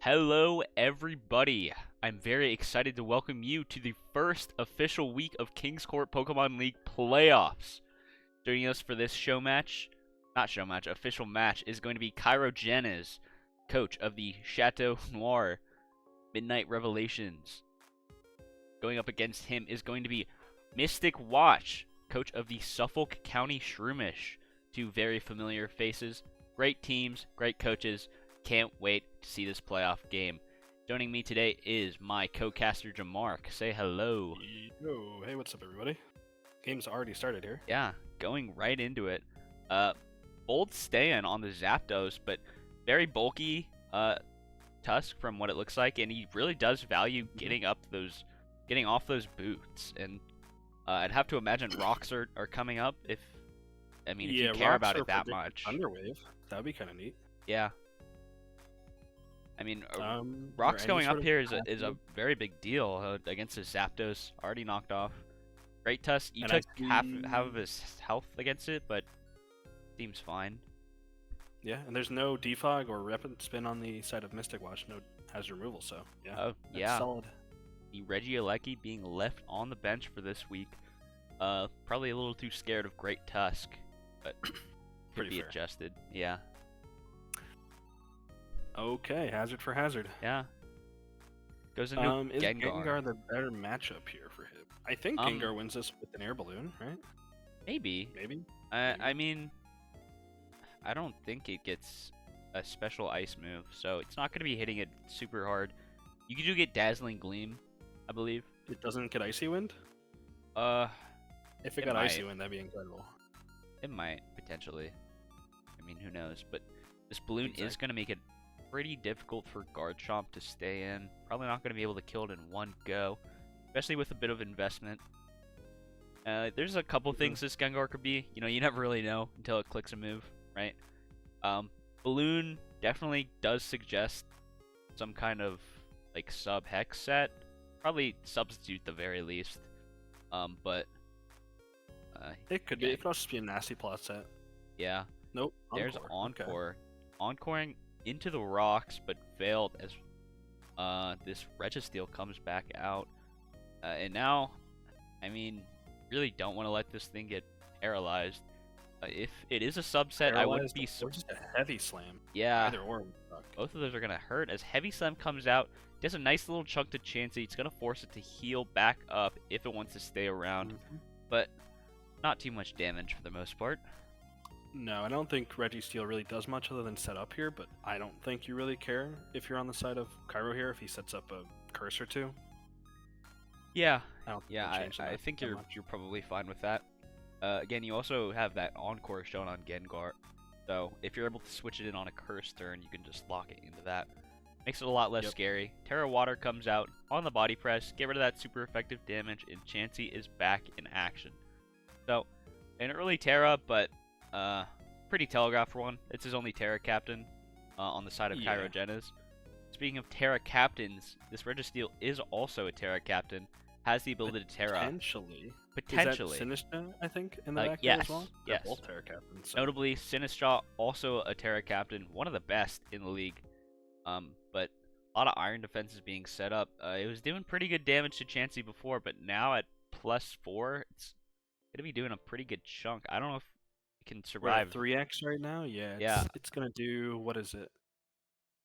Hello, everybody. I'm very excited to welcome you to the first official week of King's Court Pokemon League playoffs. Joining us for this official match is going to be Kyrogeniz, coach of the Château Noir Midnight Revelations. Going up against him is going to be Mysticwatch, coach of the Suffolk County Shroomish. Two very familiar faces, great teams, great coaches. Can't wait to see this playoff game. Joining me today is my co-caster Jamaarkques. Say hello. Yo, hey, what's up, everybody? Game's already started here. Yeah, going right into it. Bold stand on the Zapdos, but very bulky Tusk from what it looks like, and he really does value getting off those boots. And I'd have to imagine rocks are coming up if you care about it that much. Underwave, that would be kind of neat. Yeah. Rocks going up here is a very big deal against his Zapdos, already knocked off. Great Tusk, you took half of his health against it, but seems fine. Yeah, and there's no defog or rapid spin on the side of Mysticwatch, no hazard removal, so yeah. Oh, yeah. Solid. The Regieleki being left on the bench for this week. Probably a little too scared of Great Tusk, but could be adjusted. Yeah. Okay, hazard for hazard. Yeah. Goes into is Gengar. Gengar the better matchup here for him? I think Gengar wins this with an air balloon, right? Maybe. I don't think it gets a special ice move, so it's not going to be hitting it super hard. You do get Dazzling Gleam, I believe. It doesn't get Icy Wind? If it got Icy Wind, that'd be incredible. It might, potentially. Who knows? But this balloon is going to make it pretty difficult for Garchomp to stay in. Probably not going to be able to kill it in one go, especially with a bit of investment. There's a couple things this Gengar could be. You never really know until it clicks a move, right? Balloon definitely does suggest some kind of like sub-hex set. Probably substitute the very least. But it could be. It could also be a nasty plot set. Yeah. Nope. There's Encore. Okay. Encoring into the rocks, but failed as this Registeel comes back out. And now, really don't want to let this thing get paralyzed. If it is a subset, paralyzed, I wouldn't be or just a Heavy Slam. Yeah. Either or would suck. Both of those are going to hurt. As Heavy Slam comes out, does a nice little chunk to Chansey. It's going to force it to heal back up if it wants to stay around. But not too much damage for the most part. No, I don't think Registeel really does much other than set up here, but I don't think you really care if you're on the side of Kyro here, if he sets up a curse or two. Yeah, I think you're probably fine with that. Again, you also have that Encore shown on Gengar, so if you're able to switch it in on a curse turn, you can just lock it into that. Makes it a lot less scary. Terra Water comes out on the body press, get rid of that super effective damage, and Chansey is back in action. So, an early Terra, but pretty telegraphed one. It's his only Terra Captain on the side of Kyrogeniz. Speaking of Terra Captains, this Registeel is also a Terra Captain. Has the ability to Terra. Potentially. Potentially. Is that Sinistra, I think, in the back yes, as well? Yes. They're both Terra Captains. So. Notably, Sinistra, also a Terra Captain. One of the best in the league. But a lot of Iron Defense is being set up. It was doing pretty good damage to Chansey before, but now at +4, it's going to be doing a pretty good chunk. I don't know if can survive. We're at 3x right now. Yeah. It's gonna do, what is it?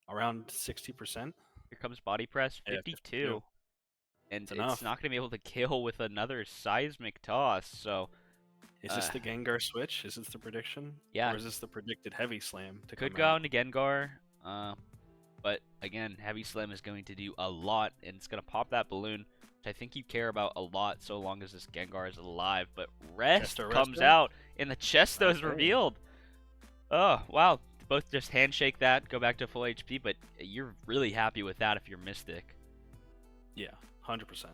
Around 60%. Here comes body press, 52. Yeah, and it's not gonna be able to kill with another seismic toss. So is this the Gengar switch? Is this the prediction? Yeah. Or is this the predicted Heavy Slam to could go out into Gengar. But again, Heavy Slam is going to do a lot, and it's gonna pop that balloon, which I think you care about a lot so long as this Gengar is alive. But Rest comes out, and the Chesto is revealed. Oh, wow. Both just handshake that, go back to full HP, but you're really happy with that if you're Mystic. Yeah, 100%.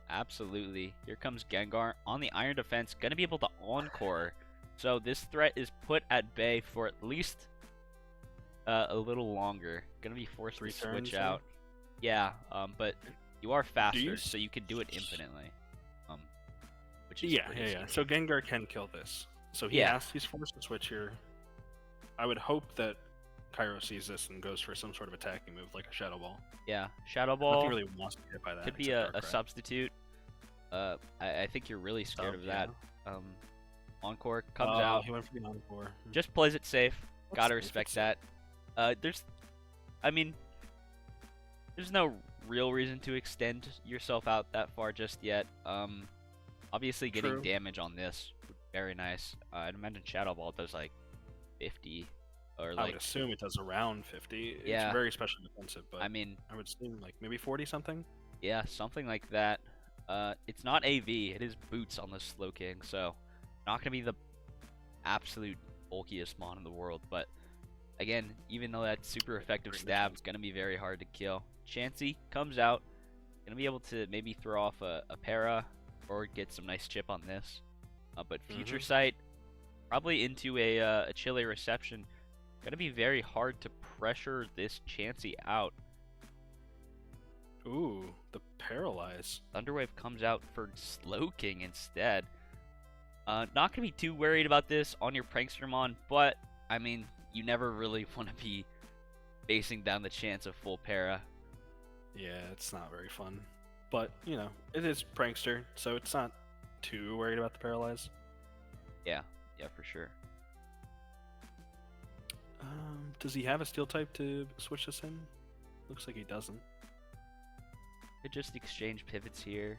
Absolutely. Here comes Gengar on the Iron Defense, going to be able to Encore. So this threat is put at bay for at least a little longer. Going to be forced to switch out. Yeah, but you are faster, so you can do it infinitely. Which is yeah. So Gengar can kill this. So he's forced to switch here. I would hope that Cairo sees this and goes for some sort of attacking move like a Shadow Ball. Yeah, Shadow Nothing Ball really wants to get hit by that. could be except a Darkrai. substitute. I think you're really scared of that. Yeah. Encore comes out, He went for the Encore. just plays it safe. That's Gotta safe, respect it's that. There's no real reason to extend yourself out that far just yet. Obviously getting True. damage on this would be very nice. I'd imagine Shadow Ball does like 50 or I like would assume it does around 50. Yeah. It's very special defensive, but I mean, I would assume like maybe 40 something. yeah, something like that. It's not AV, it is Boots on the Slowking, so not gonna be the absolute bulkiest mon in the world, but again, even though that super effective stab is gonna be very hard to kill. Chansey comes out, gonna be able to maybe throw off a para or get some nice chip on this. But Future Sight, probably into a Chile reception, gonna be very hard to pressure this Chansey out. Ooh, the Paralyze. Thunderwave comes out for Slowking instead. Not going to be too worried about this on your Prankstermon, but, I mean, you never really want to be facing down the chance of full para. Yeah, it's not very fun. But, you know, it is Prankster, so it's not too worried about the Paralyze. Yeah, for sure. Does he have a Steel type to switch this in? Looks like he doesn't. Could just exchange pivots here.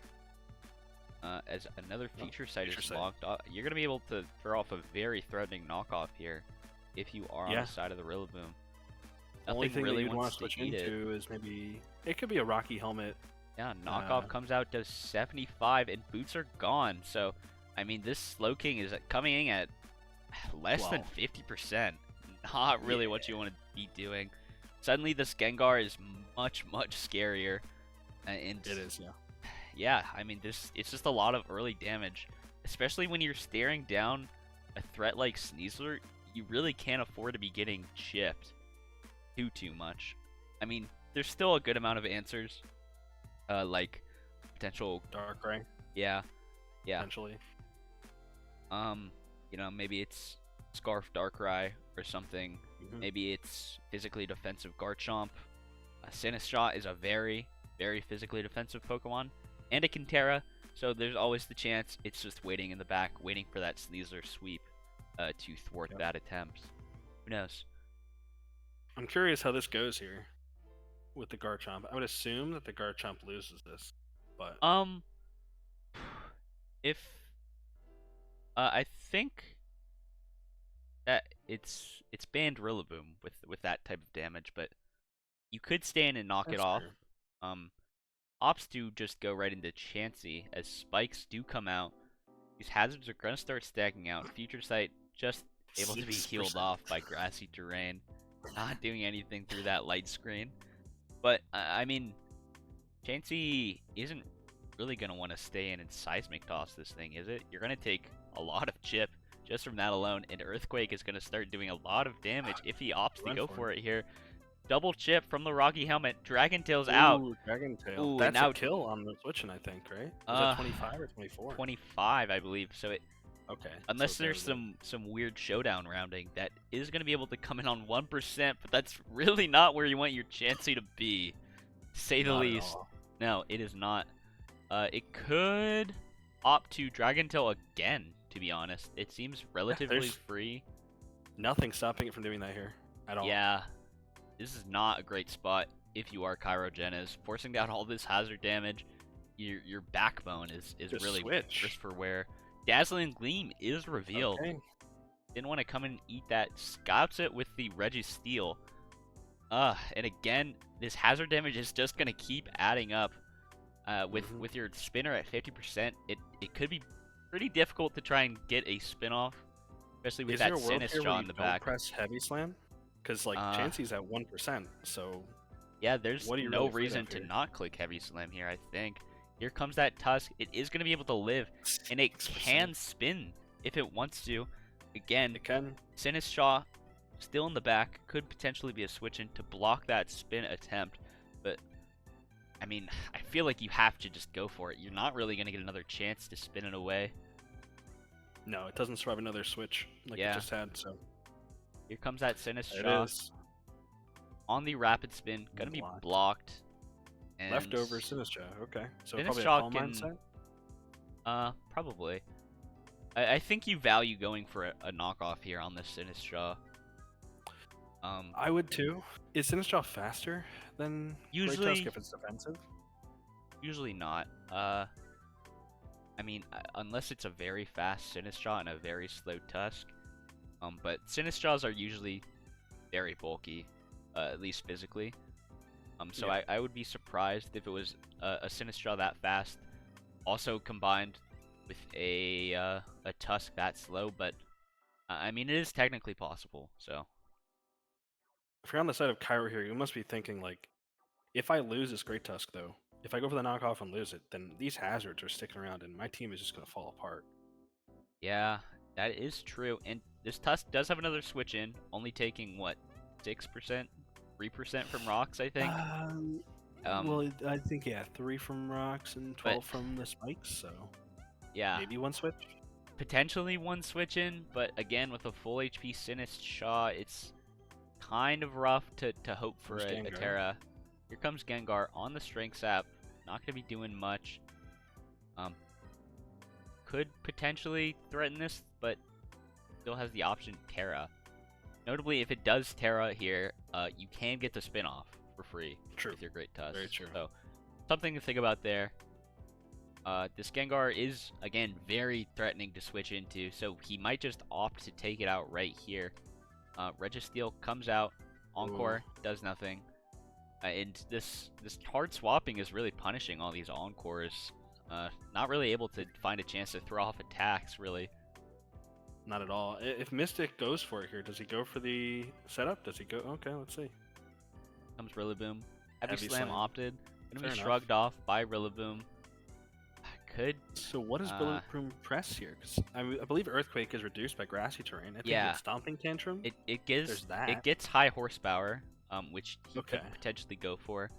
As another Future Sight Future is Sight. locked off, you're going to be able to throw off a very threatening knockoff here if you are on Yeah. the side of the Rillaboom. The only Nothing thing really that you'd want wants to switch eat it. into is maybe... It could be a Rocky Helmet. Yeah, knockoff comes out, does 75, and boots are gone. So, I mean, this Slowking is coming in at less than 50%. Not really what you want to be doing. Suddenly, this Gengar is much, much scarier. And It is, yeah. yeah, I mean, it's just a lot of early damage. Especially when you're staring down a threat like Sneasler, you really can't afford to be getting chipped too much. I mean, there's still a good amount of answers. Like potential Darkrai, yeah. potentially. You know, maybe it's Scarf Darkrai or something. Maybe it's physically defensive Garchomp. Sinistcha is a very, very physically defensive Pokemon. And a Kintera, so there's always the chance it's just waiting in the back, waiting for that Sneasler sweep to thwart that attempt. Who knows? I'm curious how this goes here with the Garchomp. I would assume that the Garchomp loses this, but if I think that it's banned Rillaboom with that type of damage, but you could stand and knock it off. fair. Ops do just go right into Chansey as spikes do come out. These hazards are gonna start stacking out. Future Sight just able to be healed 6%. off by grassy terrain, not doing anything through that light screen. But I mean, Chansey isn't really gonna want to stay in and seismic toss this thing, is it? You're gonna take a lot of chip just from that alone, and Earthquake is gonna start doing a lot of damage if he opts to go for it here. Double chip from the Rocky Helmet. Dragon Tail's out. Dragon Tail. Ooh, That's and a out. kill on the switching, I think, right? Was that 25 or 24? 25, I believe. So it, Okay. unless so there's some weird showdown rounding that is going to be able to come in on 1%, but that's really not where you want your Chansey to be, to say the Not at least. all. No, it is not. It could opt to Dragon Tail again, to be honest. It seems relatively there's- free. Nothing stopping it from doing that here at all. Yeah, this is not a great spot if you are Kyrogeniz. Forcing down all this hazard damage, your backbone is Just really switch. risk for wear. Dazzling Gleam is revealed. Okay. Didn't want to come and eat that. Scouts it with the Registeel. And again, this hazard damage is just gonna keep adding up. With your spinner at 50%, it could be pretty difficult to try and get a spin off, especially with Is that there a world here Sinistcha where on you the don't back. press Heavy Slam? Because like Chansey's at 1%, so Yeah, there's what are you no really afraid reason of to here? not click Heavy Slam here, I think. Here comes that Tusk. It is going to be able to live, and it 6%. can spin if it wants to. Again, It can. Sinistcha still in the back, could potentially be a switch in to block that spin attempt, but I mean, I feel like you have to just go for it. You're not really going to get another chance to spin it away. No, it doesn't survive another switch like Yeah. it just had. So Here comes that there it Sinistcha. is. on the rapid spin, gonna be blocked. And Leftover Sinistcha. Okay, so probably a Sinistcha calm mindset. Probably. I think you value going for a knockoff here on the Sinistcha. I would too. Is Sinistcha faster than Usually- Great Tusk if it's defensive? Usually not. I mean, unless it's a very fast Sinistcha and a very slow Tusk. But Sinistchas are usually very bulky, at least physically. So Yeah. I would be surprised if it was a Sinistcha that fast, also combined with a Tusk that slow. But I mean, it is technically possible. So If you're on the side of Cairo here, you must be thinking like, if I lose this Great Tusk though, if I go for the knockoff and lose it, then these hazards are sticking around and my team is just gonna fall apart. yeah, that is true. And this Tusk does have another switch in, only taking what, 6%, 3% from rocks, I think. Well, I think 3 from rocks and 12 from the spikes, so Yeah, maybe one switch. potentially one switch in, but again, with a full HP Sinistcha, it's kind of rough to hope for a Gengar. Terra. Here comes Gengar on the Strength Sap. Not going to be doing much. Could potentially threaten this, but still has the option Terra. Notably, if it does Terra here, you can get the spin off for free with your Great Tusk. Very true. So, something to think about there. This Gengar is, again, very threatening to switch into, so he might just opt to take it out right here. Registeel comes out, Encore does nothing, and this hard swapping is really punishing all these Encores. Not really able to find a chance to throw off attacks, really. Not at all. If Mystic goes for it here, does he go for the setup? Does he go? Okay, let's see. Comes Rillaboom. Heavy Heavy Slam Slam. opted. Gonna Fair be enough. shrugged off by Rillaboom. Could So what does Rillaboom press here? Because I believe Earthquake is reduced by grassy terrain. I think Yeah. it's Stomping Tantrum. it gives There's that. it gets high horsepower, which he could Okay. potentially go for.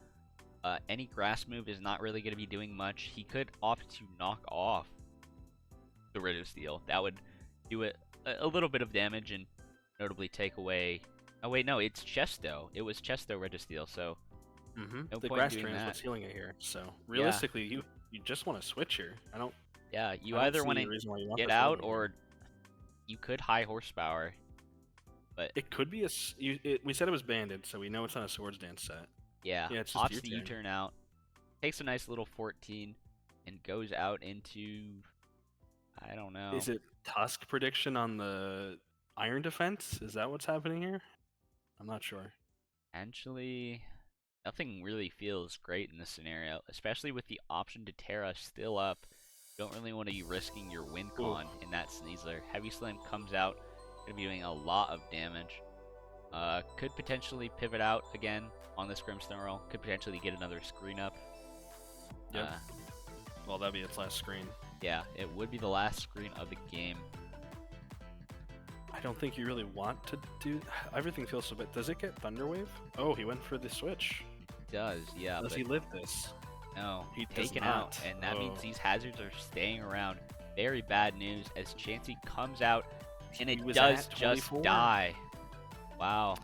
Any grass move is not really going to be doing much. He could opt to knock off the Registeel. That would do it a little bit of damage and notably take away. Oh wait, no, it's Chesto. It was Chesto Registeel, so no The point grass doing terrain is that. what's healing it here. So realistically, you just want to switch here. I don't. Yeah, you I don't either see want a to reason why you want get this out Rillaboom. or you could high horsepower. But It could be we said it was banded, so we know it's not a Swords Dance set. yeah, Yeah, it's just opts the U-turn. U-turn out, takes a nice little 14, and goes out into, I don't know. Is it Tusk prediction on the Iron Defense? Is that what's happening here? I'm not sure. Actually, nothing really feels great in this scenario, especially with the option to Terra still up. You don't really want to be risking your win con in that Sneasler. Heavy Slam comes out, gonna be doing a lot of damage. Could potentially pivot out again on this Grimmsnarl. Could potentially get another screen up. Yep. Well, that'd be its last screen. Yeah, it would be the last screen of the game. I don't think you really want to do. Everything feels so bad. Does it get Thunder Wave? Oh, he went for the switch. It does, yeah, Does but he live this? no, He does taken out, not. and that means Oh. these hazards are staying around. Very bad news as Chansey comes out, and He it was does at just 24. die. Wow.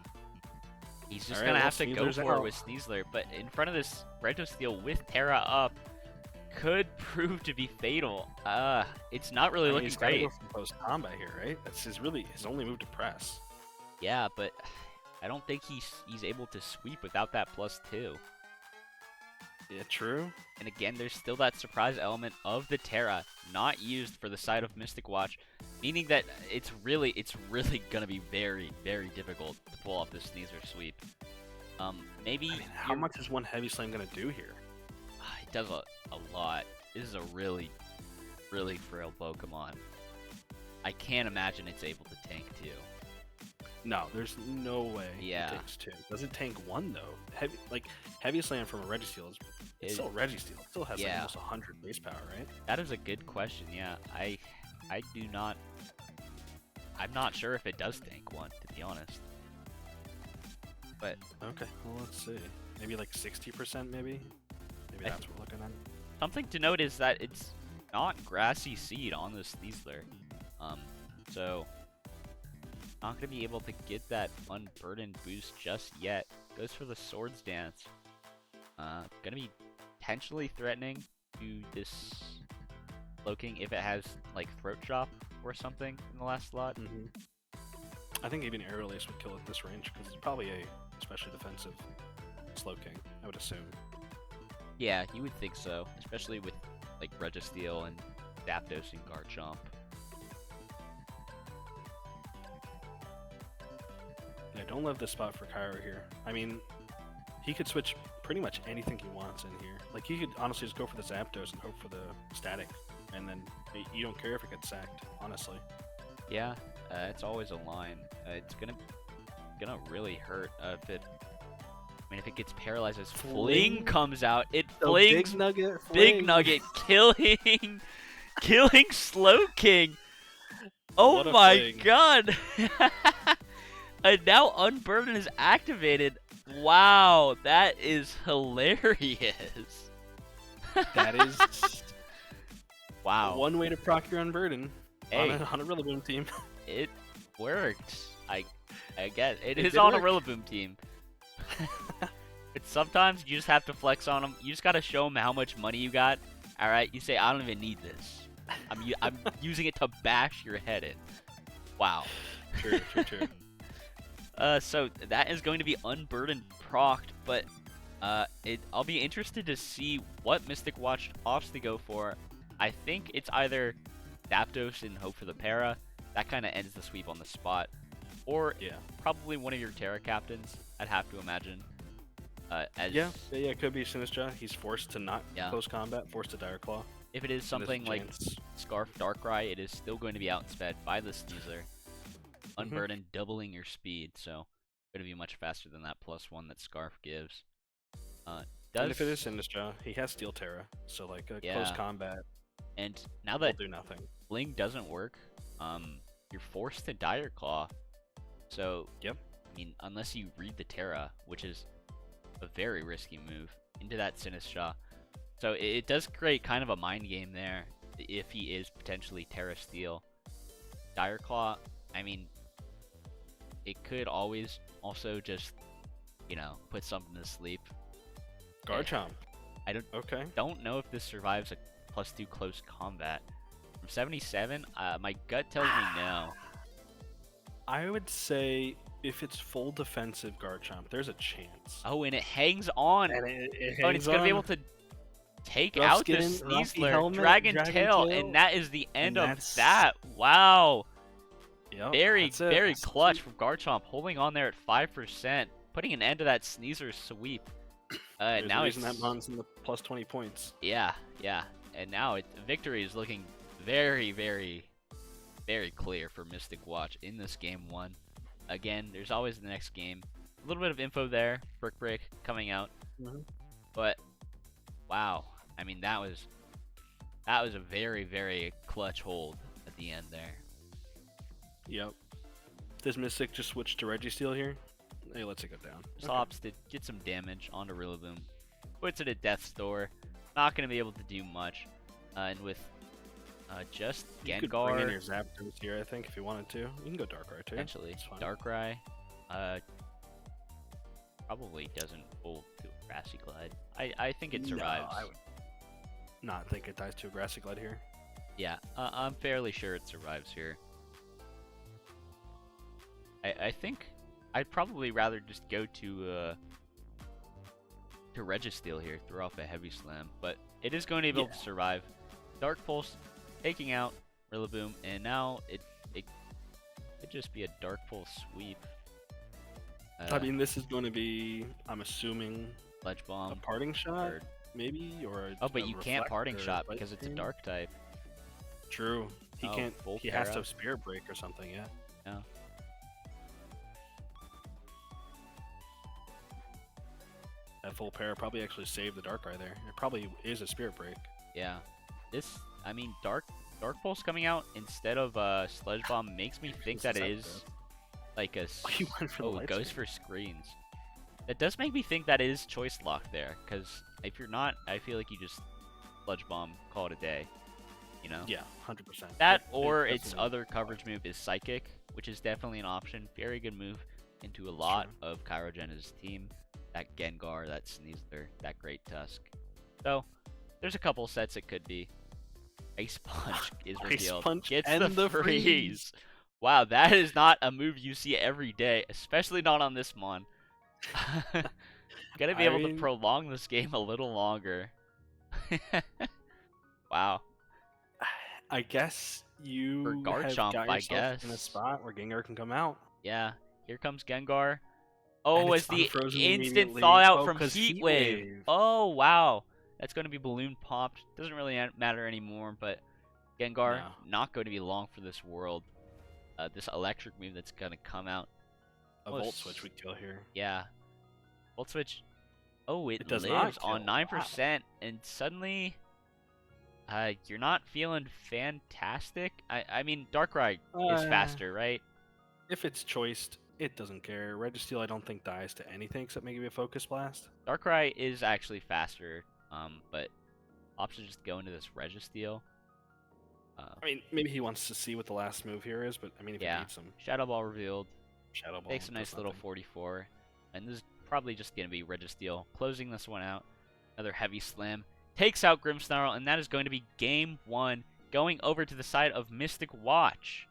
He's just Alright, gonna well, have to go Sneasler's for it out. with Sneasler, but in front of this Registeel with Terra up could prove to be fatal. It's not really I mean, looking he's gotta great. go for post combat here, right? That's his only move to press. Yeah, but I don't think he's able to sweep without that +2. Yeah, true. And again, there's still that surprise element of the Terra not used for the side of Mysticwatch, meaning that it's really gonna be very, very difficult to pull off this Sneasler sweep. Maybe I mean, how much is one Heavy Slam gonna do here? it does a lot. This is a really, really frail Pokemon. I can't imagine it's able to tank 2. No, there's no way Yeah. it takes 2. Does it tank 1 though? Heavy Slam from a Registeel is it's still a Registeel. It still has like Yeah. almost 100 base power, right? That is a good question. Yeah, I do not. I'm not sure if it does tank 1, to be honest. But Okay, well let's see. Maybe like 60%, maybe. Maybe I- that's what we're looking at. something to note is that it's not Grassy Seed on this Sneasler. So not going to be able to get that unburdened boost just yet. Goes for the Swords Dance. Going to be potentially threatening to this Slowking if it has like Throat Chop or something in the last slot. I think even Air Release would kill at this range because it's probably a especially defensive Slowking, I would assume. Yeah, you would think so, especially with like Registeel and Zapdos and Garchomp. Yeah, don't love this spot for Kyro here. I mean, he could switch pretty much anything he wants in here. Like, he could honestly just go for the Zapdos and hope for the Static, and then you don't care if it gets sacked, honestly. Yeah, it's always a line. It's gonna really hurt if it. I mean, if it gets paralyzed as Fling comes out, it flings Big Nugget, killing Slowking. Oh my god! And now Unburden is activated. Wow, that is hilarious. That is wow. one way to proc your Unburden Hey, on a Rillaboom team. It works. I get it. It is did on a work. Rillaboom team. It's sometimes you just have to flex on them. You just gotta show them how much money you got. All right, you say I don't even need this. I'm using it to bash your head in. Wow. True. So that is going to be Unburdened procced, but I'll be interested to see what Mysticwatch opts to go for. I think it's either Zapdos and hope for the para. That kind of ends the sweep on the spot. Or probably one of your Terra captains, I'd have to imagine. Yeah, it could be Sinistcha. He's forced to not close combat, forced to Dire Claw. If it is something like Scarf Darkrai, it is still going to be outsped by the Sneasler. Unburden doubling your speed, so going to be much faster than that +1 that Scarf gives. And if it is Sinistcha, he has Steel Terra, so like close combat. And now that will do nothing. Fling doesn't work, you're forced to Dire Claw. So I mean, unless you read the Terra, which is a very risky move, into that Sinistcha. So it does create kind of a mind game there if he is potentially Terra Steel. Dire Claw, I mean, it could always also just, put something to sleep. Garchomp. I don't know if this survives a +2 close combat. From 77, my gut tells me no. I would say if it's full defensive Garchomp, there's a chance. Oh, and it hangs on. And it and it's going to be able to take out the Sneasler, Dragon Tail, and that is the end of that. Wow. Yep, very clutch from Garchomp, holding on there at 5%, putting an end to that Sneasler sweep. Now it's that Mon's in the +20 points. Yeah, and now victory is looking very, very, very clear for Mysticwatch in this game 1. Again, there's always the next game. A little bit of info there, Brick Break coming out, but wow, I mean that was a very, very clutch hold at the end there. Yep. Does Mystic just switch to Registeel here? Hey, let's take it down. Just opts to get some damage onto Rillaboom. Puts it at Death's Door. Not going to be able to do much. And with just Gengar. You could bring in your Zapdos here, I think, if you wanted to. You can go Darkrai too. Potentially. Darkrai. Probably doesn't pull to a Grassy Glide. I think it survives. No, I would not think it dies to a Grassy Glide here. Yeah, I'm fairly sure it survives here. I think I'd probably rather just go to Registeel here, throw off a Heavy Slam, but it is going to be able to survive. Dark Pulse taking out Rillaboom, and now it could just be a Dark Pulse sweep. I mean, this is going to be, I'm assuming, Ledge Bomb, a parting shot, maybe, or but you can't parting shot because it's a Dark type. True. He can't. He has to have Spirit Break or something. Yeah. No. That full pair probably actually saved the Darkrai there. It probably is a Spirit Break. Yeah. I mean, Dark Pulse coming out instead of Sledge Bomb makes me think that it is like a. He went for it goes for screens. That does make me think that is choice lock there, because if you're not, I feel like you just Sledge Bomb, call it a day. you know? Yeah, 100%. That It or its definitely- other coverage move is Psychic, which is definitely an option. Very good move into a lot of Kyrogeniz' team. That Gengar, that Sneasler, that Great Tusk. So, there's a couple sets it could be. Ice Punch is Ice revealed. Punch Gets and the freeze. Wow, that is not a move you see every day, especially not on this mon. Gonna be able to prolong this game a little longer. Wow. I guess you For Guard have Chomp, got I yourself in a guess. spot where Gengar can come out. Yeah, here comes Gengar. Oh, it's it's the unfrozen instant immediately. thaw out Oh, from 'cause Heat Heat Wave. Wave. Oh, wow. That's going to be balloon popped. Doesn't really matter anymore, but Gengar, No. not going to be long for this world. This electric move that's going to come out. A Volt Switch would kill here. Yeah. Volt Switch. Oh, it does lives not on kill. 9%, and suddenly you're not feeling fantastic. I mean, Darkrai is faster, right? If it's choiced, it doesn't care. Registeel, I don't think dies to anything except maybe a Focus Blast. Darkrai is actually faster, but opts to just go into this Registeel. I mean, maybe he wants to see what the last move here is, but I mean, if he beats him, Shadow Ball revealed. Shadow Ball Takes a nice little 44, and this is probably just gonna be Registeel closing this one out. Another heavy slam takes out Grimmsnarl, and that is going to be game 1. Going over to the side of Mysticwatch.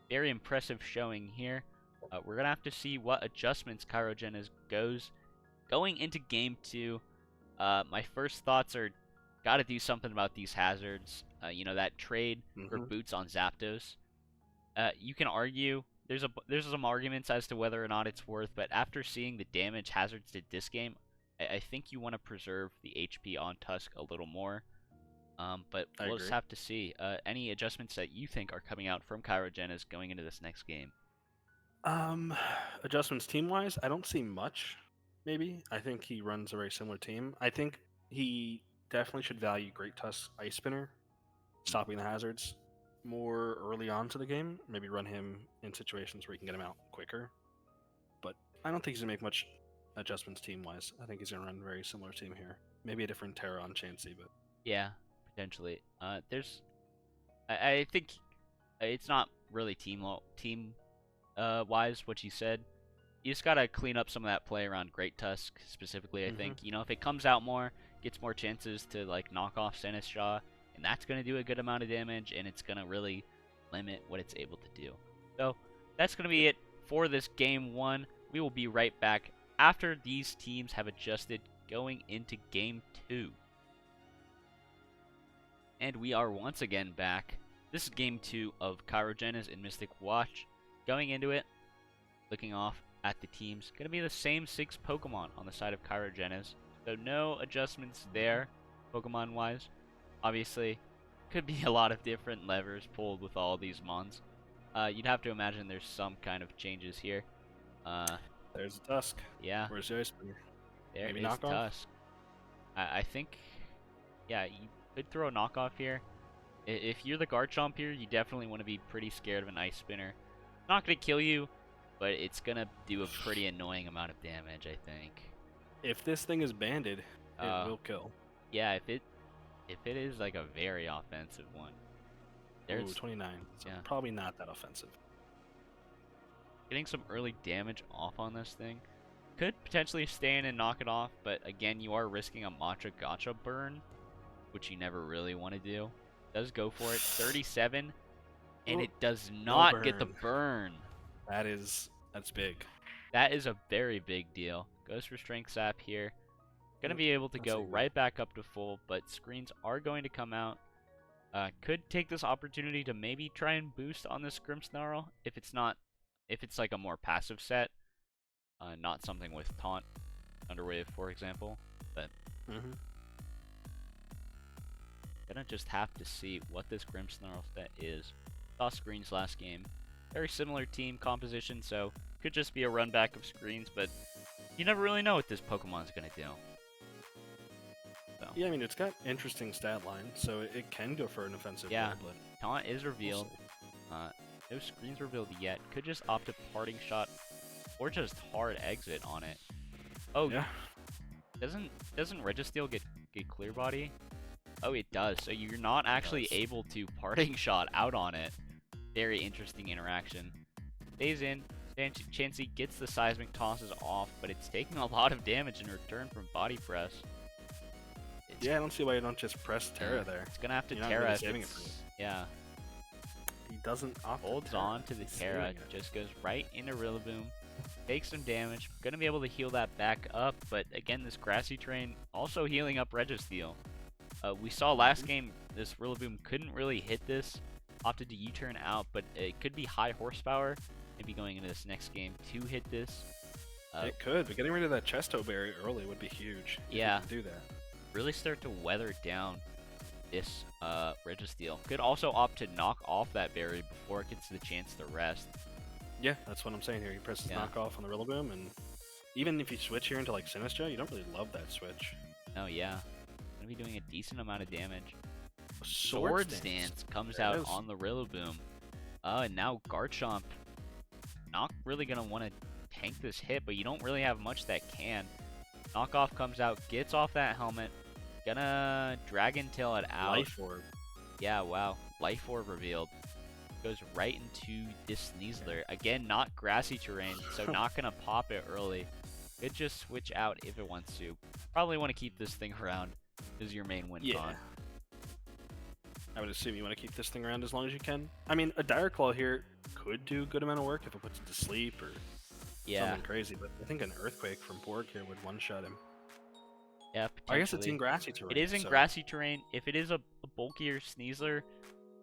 Very impressive showing here. We're gonna have to see what adjustments Kyrogeniz goes going into game 2. My first thoughts are, gotta do something about these hazards. You know, that trade for boots on Zapdos. You can argue there's some arguments as to whether or not it's worth, but after seeing the damage hazards did this game, I think you want to preserve the HP on Tusk a little more. But we'll just have to see. Any adjustments that you think are coming out from Kyrogeniz going into this next game? Adjustments team-wise, I don't see much. Maybe I think he runs a very similar team. I think he definitely should value Great Tusk Ice Spinner, stopping the hazards more early on to the game. Maybe run him in situations where he can get him out quicker. But I don't think he's gonna make much adjustments team-wise. I think he's gonna run a very similar team here. Maybe a different Terra on Chansey, but yeah, potentially. I think it's not really team wise what you said. You just gotta clean up some of that play around Great Tusk specifically. I think, you know, if it comes out more, gets more chances to like knock off Sinistcha, and that's gonna do a good amount of damage, and it's gonna really limit what it's able to do. So that's gonna be it for this game 1. We will be right back after these teams have adjusted going into game 2. And we are once again back. This is game 2 of Kyrogeniz and Mysticwatch. Going into it, looking off at the teams, going to be the same 6 Pokemon on the side of Kyrogeniz. So no adjustments there, Pokemon-wise. Obviously, could be a lot of different levers pulled with all these mons. You'd have to imagine there's some kind of changes here. there's Tusk. Yeah. Where's the Ice Spinner? There Maybe is knockoff? Tusk. I think, yeah, you could throw a knockoff here. If you're the Garchomp here, you definitely want to be pretty scared of an Ice Spinner. It's not going to kill you, but it's going to do a pretty annoying amount of damage, I think. If this thing is banded, it will kill. Yeah, if it is like a very offensive one. There's 29. So probably not that offensive. Getting some early damage off on this thing. Could potentially stay in and knock it off, but again, you are risking a Matcha Gotcha burn, which you never really want to do. Does go for it. 37, and it does not get the burn. That's big. That is a very big deal. Goes for Strength Sap here. Gonna be able to go right back up to full, but screens are going to come out. Could take this opportunity to maybe try and boost on this Grimmsnarl if it's like a more passive set, not something with Taunt, Underwave, for example. But gonna just have to see what this Grimmsnarl set is. Saw screens last game. Very similar team composition, so could just be a run back of screens, but you never really know what this Pokemon's gonna do. So. Yeah, I mean, it's got interesting stat line, so it can go for an offensive. Yeah, but Taunt is revealed. No screens revealed yet. Could just opt a Parting Shot, or just hard exit on it. Oh, yeah. Doesn't Registeel get Clear Body? Oh, it does. So you're not actually able to parting shot out on it. Very interesting interaction. Stays in. Chansey gets the seismic, tosses off, but it's taking a lot of damage in return from body press. Yeah, I don't see why you don't just press Terra there. It's gonna have to You're not Terra. really If saving it's, it for you. yeah. He doesn't opt Holds on to the Terra. Just goes right into Rillaboom. Takes some damage. Gonna be able to heal that back up, but again, this grassy terrain also healing up Registeel. We saw last game this Rillaboom couldn't really hit this. Opted to U-turn out, but it could be high horsepower. Maybe going into this next game to hit this. It could, but getting rid of that Chesto berry early would be huge. Yeah. If you can do that. Really start to weather down this Registeel. Could also opt to knock off that berry before it gets the chance to rest. Yeah, that's what I'm saying here. He presses knock off on the Rillaboom, and even if you switch here into like Sinistcha, you don't really love that switch. Oh yeah, gonna be doing a decent amount of damage. Swords Dance comes out on the Rillaboom. And now Garchomp not really gonna want to tank this hit, but you don't really have much that can. Knockoff comes out, gets off that helmet, gonna Dragon Tail it out. Life Orb. Yeah, wow. Life Orb revealed. Goes right into this Sneasler. Again, not grassy terrain, so not gonna pop it early. Could just switch out if it wants to. Probably want to keep this thing around. This is your main win con. I would assume you want to keep this thing around as long as you can. I mean, a Dire Claw here could do a good amount of work if it puts it to sleep or something crazy, but I think an Earthquake from Borg here would one-shot him. Yeah, I guess it's in grassy terrain. It is in grassy terrain. If it is a bulkier Sneasler,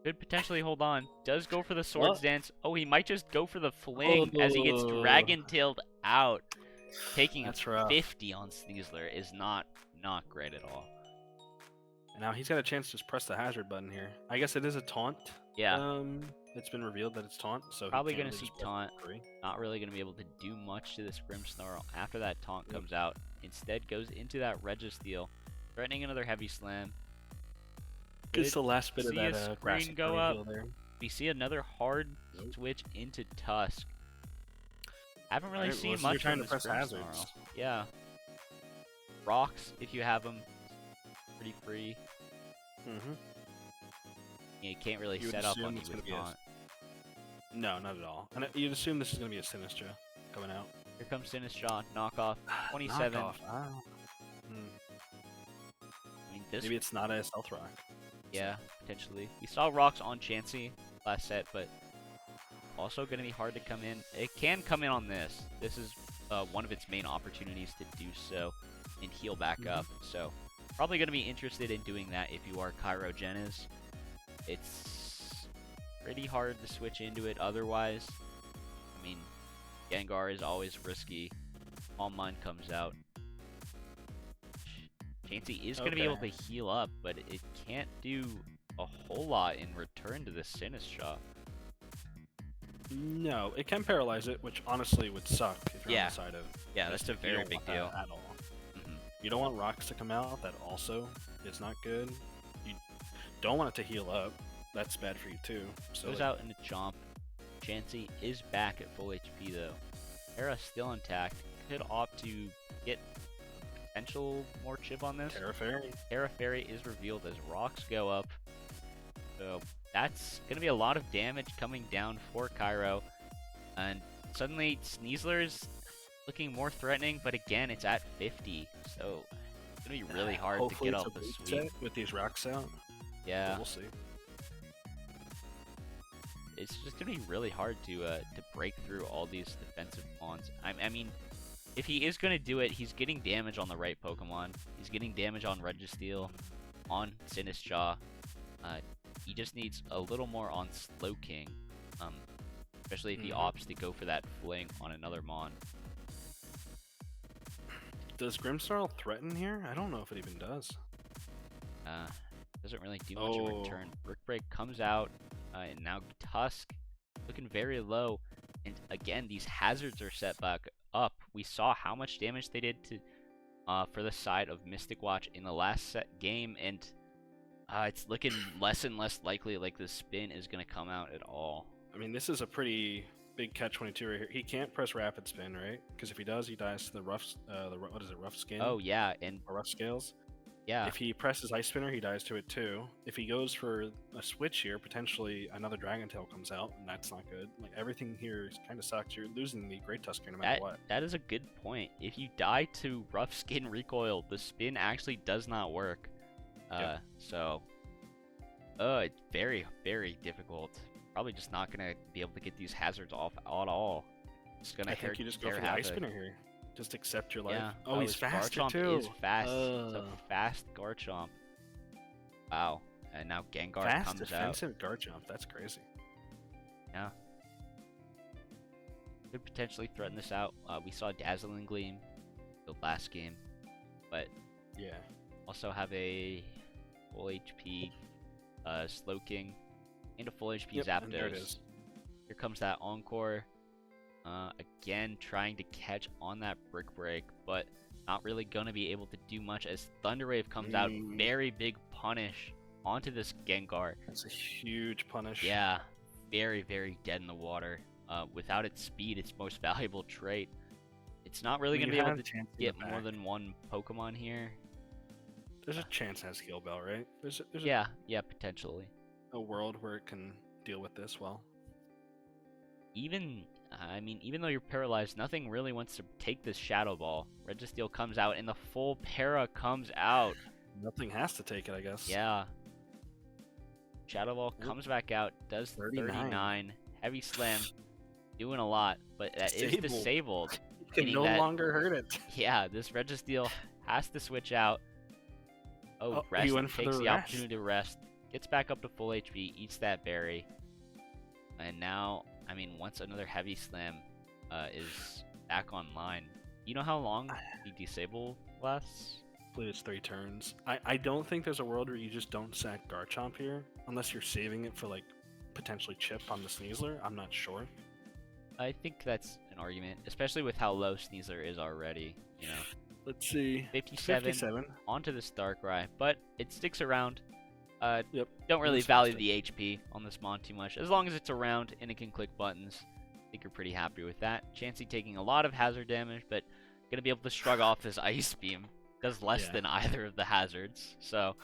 could potentially hold on. Does go for the Swords Dance. Oh, he might just go for the Fling as he gets Dragon-tailed out. Taking 50 on Sneasler is not great at all. And now he's got a chance to just press the hazard button here. I guess it is a taunt. Yeah. It's been revealed that it's taunt, so probably gonna see taunt. Not really gonna be able to do much to this Grimmsnarl after that taunt comes out. Instead, goes into that Registeel, threatening another heavy slam. Gets the last bit of that screen go up. There. We see another hard switch into Tusk. Haven't really seen much from this Grimmsnarl. Yeah. Rocks, if you have them, pretty free. You can't really set up on it with taunt. No, not at all. And you'd assume this is going to be a Sinistcha coming out. Here comes Sinistcha, knockoff, 27. Knockoff. I mean, this maybe it's not a Stealth Rock. Yeah, potentially. We saw rocks on Chansey last set, but also going to be hard to come in. It can come in on this. This is one of its main opportunities to do so and heal back up. So probably going to be interested in doing that if you are Kyrogeniz. It's pretty hard to switch into it otherwise. I mean, Gengar is always risky. Calm Mind comes out. Chansey is going to be able to heal up, but it can't do a whole lot in return to the Sinistcha. No, it can paralyze it, which honestly would suck if you're on the side of... Yeah, that's a very big deal. At all. You don't want rocks to come out, that also is not good. You don't want it to heal up. That's bad for you too. So goes out into Chomp. Chansey is back at full HP though. Terra still intact. Could opt to get potential more chip on this. Terra Fairy. Terra Fairy is revealed as rocks go up. So that's going to be a lot of damage coming down for Kyro. And suddenly Sneasler is looking more threatening, but again, it's at 50. So it's going to be really hard to get off the sweep. With these rocks out. Yeah. But we'll see. It's just going to be really hard to break through all these defensive pawns. I mean, if he is going to do it, he's getting damage on the right Pokemon. He's getting damage on Registeel, on Sinistcha. He just needs a little more on Slowking, especially if he opts to go for that Fling on another Mon. Does Grimmsnarl threaten here? I don't know if it even does. Doesn't really do much in return. Brick Break comes out, and now Tusk looking very low. And again, these hazards are set back up. We saw how much damage they did to for the side of Mysticwatch in the last set game, and it's looking less and less likely like the spin is going to come out at all. I mean, this is a pretty big catch-22 right here. He can't press Rapid Spin, right? Because if he does, he dies to the rough, rough skin. Oh yeah, and or rough scales. Yeah, If he presses Ice Spinner, he dies to it too. If he goes for a switch here, potentially another Dragon Tail comes out, and that's not good. Like, everything here kind of sucks. You're losing the Great Tusker no matter what. that is a good point. If you die to Rough Skin Recoil, the spin actually does not work. Yep. So, it's very, very difficult. Probably just not gonna be able to get these hazards off at all. It's gonna I hurt. think you just go for the Ice Spinner here. Just accept your life. Yeah. Oh, he's his faster Garchomp too. is fast. It's a fast Garchomp. Wow. And now Gengar Fast comes out. defensive Garchomp. That's crazy. Yeah. Could potentially threaten this out. We saw Dazzling Gleam the last game, but yeah. Also have a full HP Slowking and a full HP Zapdos. There it is. Here comes that Encore. Again, trying to catch on that Brick Break, but not really going to be able to do much as Thunder Wave comes out. Very big punish onto this Gengar. That's a huge punish. Yeah, very, very dead in the water. Without its speed, its most valuable trait. It's not really going to be able to get more than one Pokemon here. There's a chance it has Heal Bell, right? There's yeah, potentially. a world where it can deal with this well. Even though you're paralyzed, nothing really wants to take this Shadow Ball. Registeel comes out, and the full para comes out. Nothing has to take it, I guess. Yeah. Shadow Ball comes back out, does 39. Heavy Slam, doing a lot, but that is disabled. Can no longer hurt it. Yeah, this Registeel has to switch out. Oh, he went for takes the the opportunity to rest, gets back up to full HP, eats that berry, and now, once another Heavy Slam is back online, you know how long the disable lasts? I believe it's 3 turns. I don't think there's a world where you just don't sack Garchomp here, unless you're saving it for, like, potentially Chip on the Sneasler. I'm not sure. I think that's an argument, especially with how low Sneasler is already, you know. Let's see. 57 onto this Darkrai, but it sticks around. Yep. Don't really value the HP on this Mon too much. As long as it's around and it can click buttons, I think you're pretty happy with that. Chansey taking a lot of hazard damage, but gonna be able to shrug off his Ice Beam. Does less than either of the hazards. So,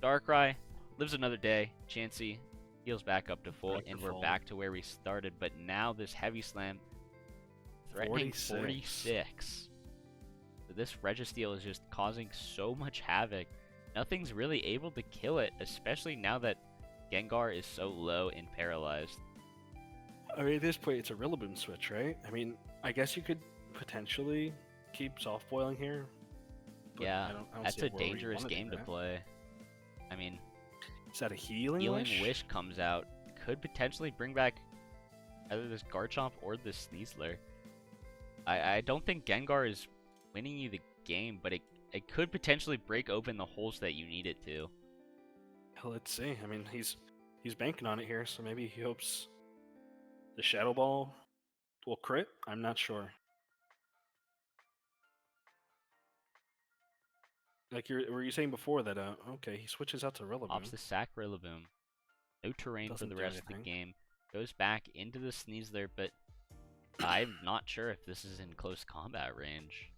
Darkrai lives another day. Chansey heals back up to full, and we're back to where we started. But now this Heavy Slam threatening 46. So this Registeel is just causing so much havoc. Nothing's really able to kill it, especially now that Gengar is so low and paralyzed. At this point, it's a Rillaboom switch, right? I guess you could potentially keep soft boiling here. Yeah, that's a dangerous game to play. Is that a Healing Wish? Wish comes out. Could potentially bring back either this Garchomp or this Sneasler. I don't think Gengar is winning you the game, but it could potentially break open the holes that you need it to. Let's see. He's banking on it here, so maybe he hopes the Shadow Ball will crit. I'm not sure. Like were you saying before that? Okay, he switches out to Rillaboom. Opts the sack Rillaboom. No terrain for the rest of the game. Goes back into the Sneasler, but I'm not sure if this is in close combat range.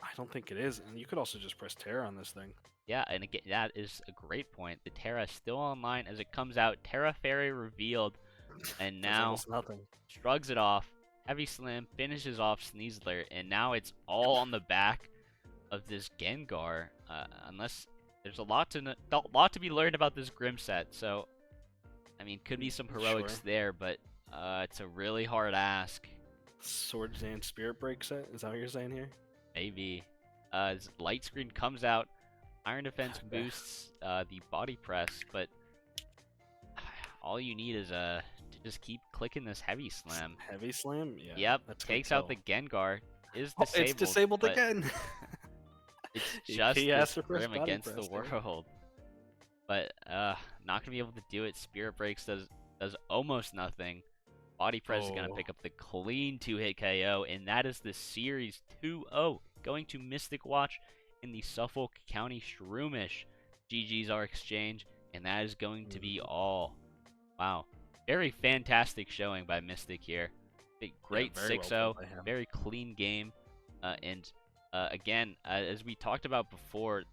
I don't think it is, and you could also just press Terra on this thing. Yeah, and again, that is a great point. The Terra is still online as it comes out. Terra Fairy revealed, and now shrugs it off. Heavy Slam finishes off Sneasler, and now it's all on the back of this Gengar. Unless there's a lot to be learned about this Grim set, so could be some heroics there, but it's a really hard ask. Swords and Spirit Break set? Is that what you're saying here? Maybe. Light Screen comes out. Iron Defense boosts the Body Press, but all you need is to just keep clicking this Heavy Slam. Heavy Slam? Yeah. Yep. Takes out the Gengar. Is disabled. It's disabled again. It's just this Grim against the world. But not gonna be able to do it. Spirit Breaks does almost nothing. Body Press is gonna pick up the clean 2-hit KO, and that is the Series 2-0 going to Mysticwatch in the Suffolk County Shroomish. GG's our exchange, and that is going to be all. Wow, very fantastic showing by Mystic here. Great 6-0, very clean game, and Again, as we talked about before,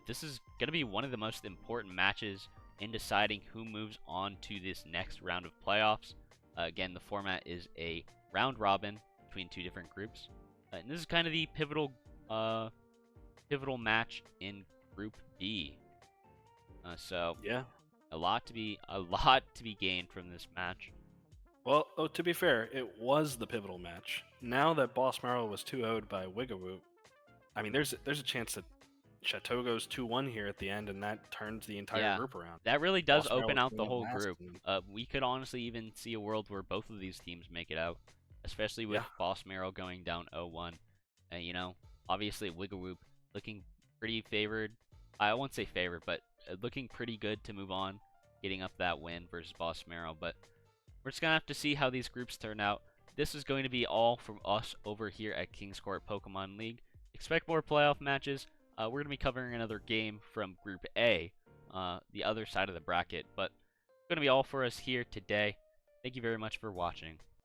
this is going to be one of the most important matches in deciding who moves on to this next round of playoffs. Again, the format is a round robin between two different groups, and this is kind of the pivotal match in Group B. So Yeah. a lot to be gained from this match. Well, to be fair, it was the pivotal match. Now that Boss Marrow was 2-0'd by Wigawoot, I mean, there's a chance that Chateau goes 2-1 here at the end, and that turns the entire group around. That really does Boss Marrow open was out the coming in whole last, group. and- We could honestly even see a world where both of these teams make it out, especially with Boss Marrow going down 0-1. You know, obviously Wigawoot looking pretty favored. I won't say favored, but looking pretty good to move on, getting up that win versus Boss Marrow. But we're just going to have to see how these groups turn out. This is going to be all from us over here at King's Court Pokemon League. Expect more playoff matches. We're going to be covering another game from Group A, the other side of the bracket. But it's going to be all for us here today. Thank you very much for watching.